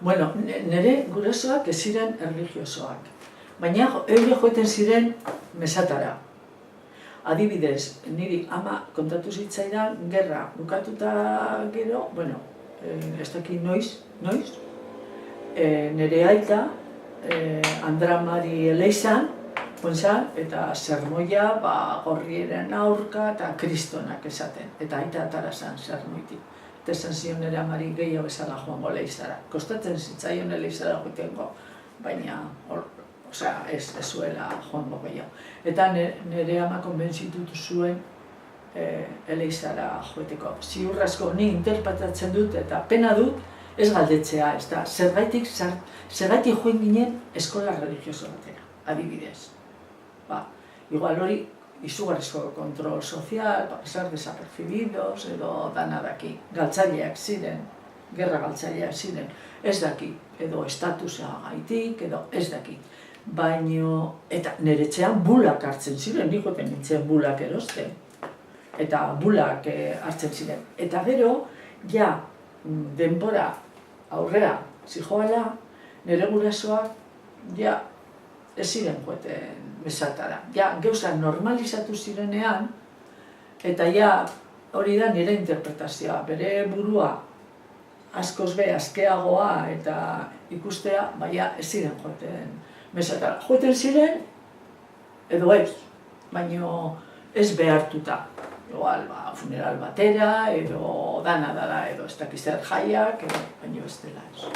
Bueno, nire gurasoak ez ziren erlijiosoak, baina eure joeten ziren mesatara. Adibidez, niri ama kontatu zitzaidan, gerra bukatuta gero, bueno, ez dakit noiz, nire aita, Andra Mari Eleizan, eta sermoia gorrieren aurka eta kristonak esaten, eta aita atara zan sermoitik. Eta esan zion nire amari gehiago bezala joango Leizara. Kostatzen zitzaion Leizara joitengo, baina ez zuela joango gehiago. Eta nire ama konbentzitutu zuen Leizara joiteko. Ziurrasko ni interpretatzen dut eta pena dut ez galdetzea, ez da, zerbaitik joen ginen eskola religioso batera, adibidez. Igual hori izugarrizko kontrol sozial, pasar desapercibidos, edo dana daki. Galtzaileak ziren, gerra galtzaileak ziren, ez daki, edo estatusa gaitik, edo ez daki. Baina, eta nire etxean bulak hartzen ziren, nik joten nintzen bulak erosten. Eta bulak hartzen ziren. Eta gero, ja, denbora aurrera zijoala, nire gurasoak, ja, ez ziren joeten mesatara. Ja, gauzak normalizatu zirenean, eta ja, hori da nire interpretazioa, bere burua askoz be askeagoa eta ikustea, baina ez ziren joeten mesatara. Joeten ziren, edo ez, baina ez behartuta. Igual, funeral batera, edo dana dara, edo ez dakiz zer jaiak, baina ez dela ez.